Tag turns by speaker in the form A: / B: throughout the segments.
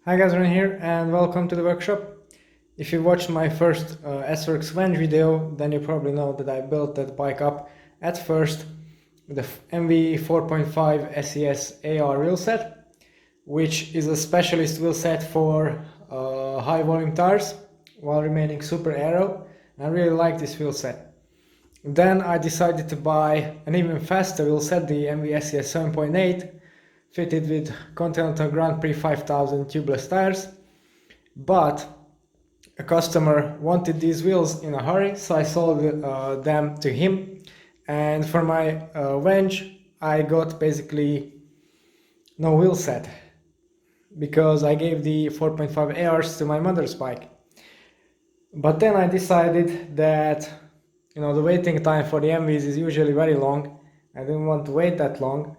A: Hi guys, Ren here and welcome to the workshop. If you watched my first S-Works Venge video, then you probably know that I built that bike up at first with the MV 4.5 SES AR wheelset, which is a specialist wheelset for high volume tires while remaining super aero. I really like this wheelset. Then I decided to buy an even faster wheelset, the MV SES 7.8, fitted with Continental Grand Prix 5000 tubeless tires, but a customer wanted these wheels in a hurry, so I sold them to him, and for my Venge I got basically no wheel set because I gave the 4.5 ARs to my mother's bike. But then I decided that the waiting time for the MVs is usually very long. I didn't want to wait that long,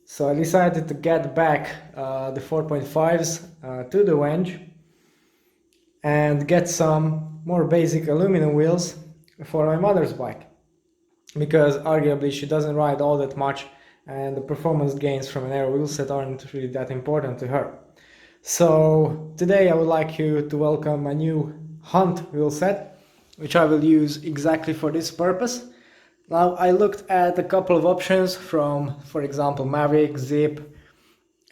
A: so I decided to get back the 4.5s to the Venge and get some more basic aluminum wheels for my mother's bike, because arguably she doesn't ride all that much and the performance gains from an aero wheelset aren't really that important to her. So today I would like you to welcome my new Hunt wheelset, which I will use exactly for this purpose. Now I looked at a couple of options from, for example, Mavic, Zip,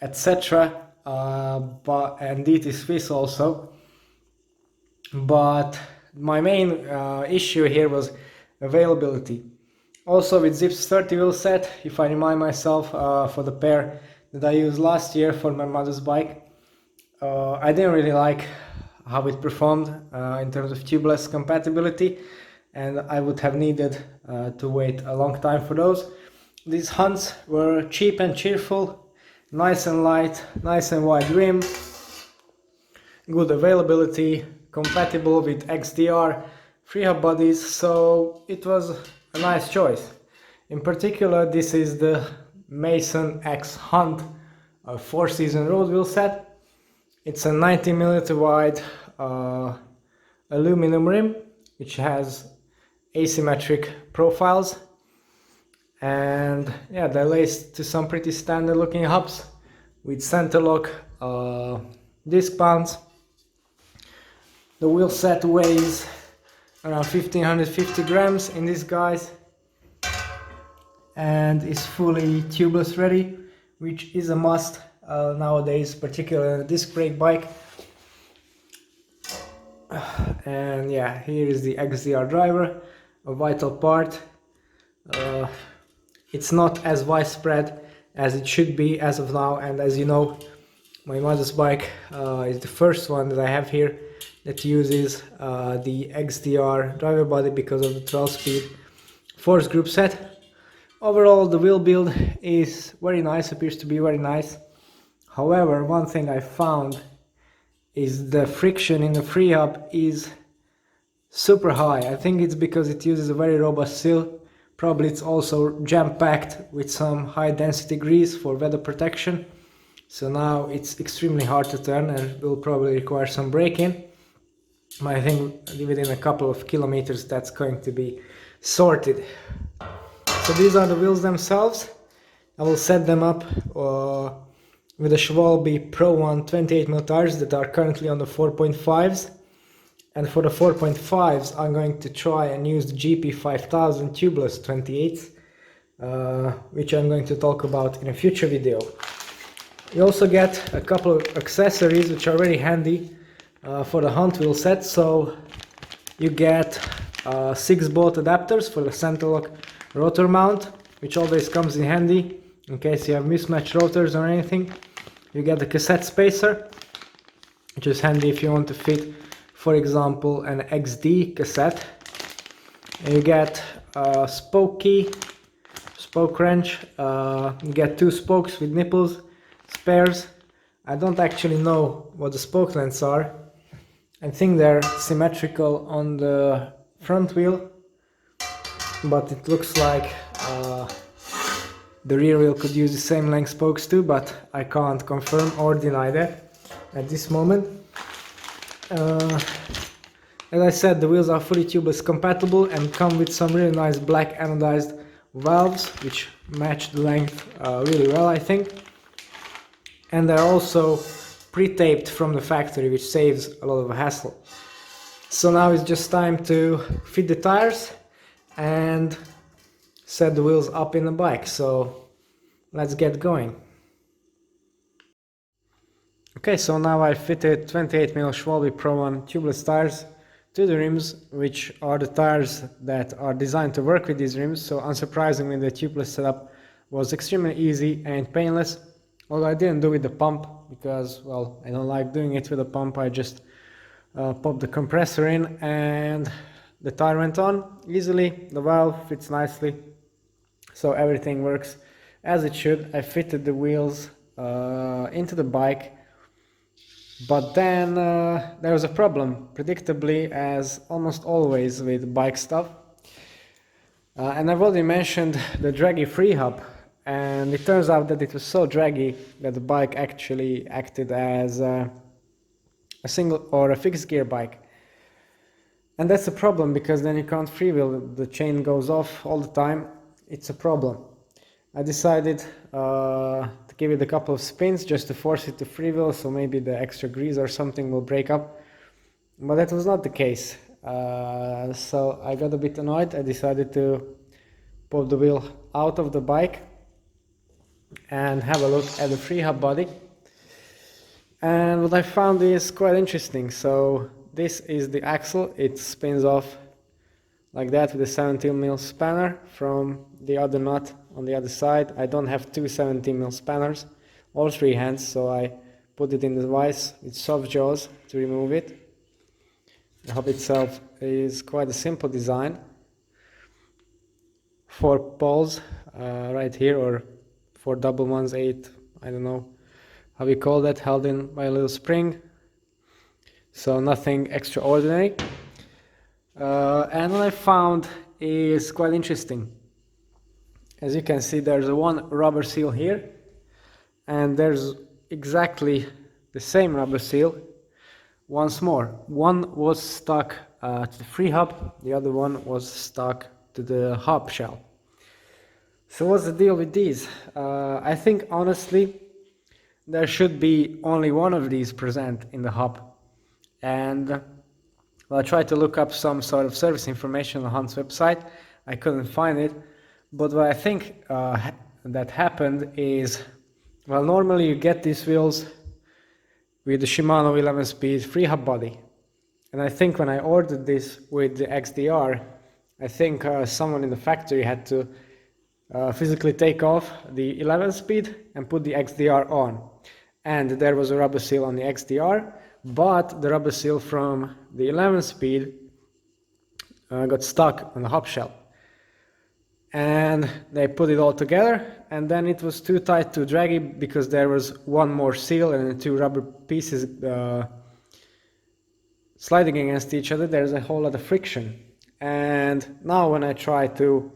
A: etc. And DT Swiss also. But my main issue here was availability. Also with Zip's 30 wheel set, if I remind myself for the pair that I used last year for my mother's bike, I didn't really like how it performed in terms of tubeless compatibility, and I would have needed to wait a long time for those. These Hunts were cheap and cheerful, nice and light, nice and wide rim, good availability, compatible with XDR, free hub bodies, so it was a nice choice. In particular, this is the Mason X Hunt 4-season road wheel set. It's a 90mm wide aluminum rim, which has asymmetric profiles, and yeah, they're laced to some pretty standard looking hubs with center lock disc mounts. The wheel set weighs around 1550 grams in this guys and is fully tubeless ready, which is a must nowadays, particularly on a disc brake bike. And yeah, here is the XDR driver, a vital part. It's not as widespread as it should be as of now, and as you know, my mother's bike is the first one that I have here that uses the XDR driver body because of the 12-speed force group set. Overall, the wheel build is very nice, appears to be very nice. However, one thing I found is the friction in the free hub is super high. I think it's because it uses a very robust seal. Probably it's also jam-packed with some high-density grease for weather protection. So now it's extremely hard to turn and will probably require some braking. I think within a couple of kilometers that's going to be sorted. So these are the wheels themselves. I will set them up with the Schwalbe Pro One 28mm tires that are currently on the 4.5s. And for the 4.5s I'm going to try and use the GP 5000 tubeless 28s, which I'm going to talk about in a future video. You also get a couple of accessories which are very handy for the Hunt wheel set. So you get 6 bolt adapters for the center lock rotor mount, which always comes in handy in case you have mismatched rotors or anything. You get the cassette spacer, which is handy if you want to fit, for example, an XD cassette. And you get a spoke key, spoke wrench, you get 2 spokes with nipples, spares. I don't actually know what the spoke lengths are. I think they're symmetrical on the front wheel, but it looks like the rear wheel could use the same length spokes too, but I can't confirm or deny that at this moment. As I said, the wheels are fully tubeless compatible and come with some really nice black anodized valves which match the length really well, I think. And they're also pre-taped from the factory, which saves a lot of hassle. So now it's just time to fit the tires and set the wheels up in the bike. So let's get going. Okay, so now I fitted 28mm Schwalbe Pro 1 tubeless tires to the rims, which are the tires that are designed to work with these rims. So unsurprisingly, the tubeless setup was extremely easy and painless. Although I didn't do it with the pump because, well, I don't like doing it with a pump. I just popped the compressor in and the tire went on easily. The valve fits nicely, so everything works as it should. I fitted the wheels into the bike. But then there was a problem, predictably, as almost always with bike stuff. And I've already mentioned the draggy free hub, and it turns out that it was so draggy that the bike actually acted as a single or a fixed gear bike. And that's a problem because then you can't freewheel, the chain goes off all the time. It's a problem. I decided to give it a couple of spins just to force it to freewheel, so maybe the extra grease or something will break up. But that was not the case. So I got a bit annoyed. I decided to pop the wheel out of the bike and have a look at the free hub body. And what I found is quite interesting. So this is the axle. It spins off like that with a 17mm spanner from the other nut on the other side. I don't have two 17mm spanners, all three hands, so I put it in the vise with soft jaws to remove it. The hub itself is quite a simple design. 4 poles right here, or 4 double ones, 8, I don't know how we call that, held in by a little spring. So nothing extraordinary. And what I found is quite interesting. As you can see, there's one rubber seal here, and there's exactly the same rubber seal once more. One was stuck to the free hub, the other one was stuck to the hub shell. So what's the deal with these? I think honestly there should be only one of these present in the hub, and well, I tried to look up some sort of service information on Hunt's website. I couldn't find it. But what I think that happened is, well, normally you get these wheels with the Shimano 11-speed free hub body. And I think when I ordered this with the XDR, I think someone in the factory had to physically take off the 11-speed and put the XDR on. And there was a rubber seal on the XDR, but the rubber seal from the 11-speed got stuck on the hub shell. And they put it all together, and then it was too tight, too draggy, because there was one more seal and the two rubber pieces sliding against each other. There's a whole lot of friction. And now when I try to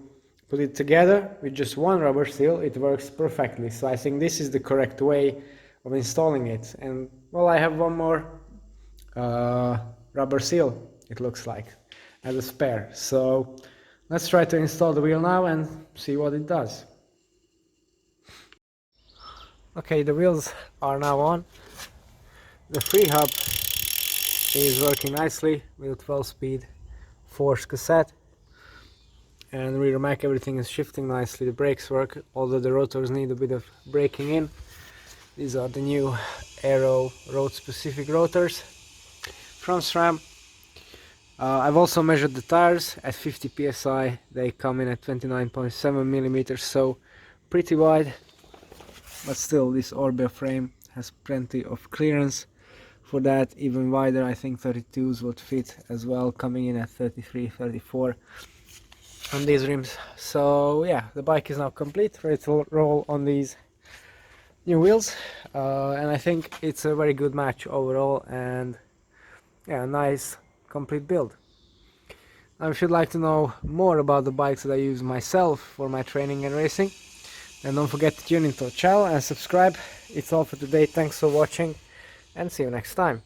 A: put it together with just one rubber seal, it works perfectly. So I think this is the correct way of installing it. And well, I have one more rubber seal, it looks like, as a spare. So let's try to install the wheel now and see what it does. Okay, the wheels are now on. The free hub is working nicely with a 12-speed force cassette. And rear mac, everything is shifting nicely. The brakes work, although the rotors need a bit of braking in. These are the new Aero road-specific rotors from SRAM. I've also measured the tires at 50 psi. They come in at 29.7 millimeters, so pretty wide. But still, this Orbea frame has plenty of clearance for that. Even wider, I think 32s would fit as well, coming in at 33, 34 on these rims. So yeah, the bike is now complete, ready to roll on these new wheels. And I think it's a very good match overall, and yeah, nice complete build. Now, if you'd like to know more about the bikes that I use myself for my training and racing, then don't forget to tune into the channel and subscribe. It's all for today. Thanks for watching, and see you next time.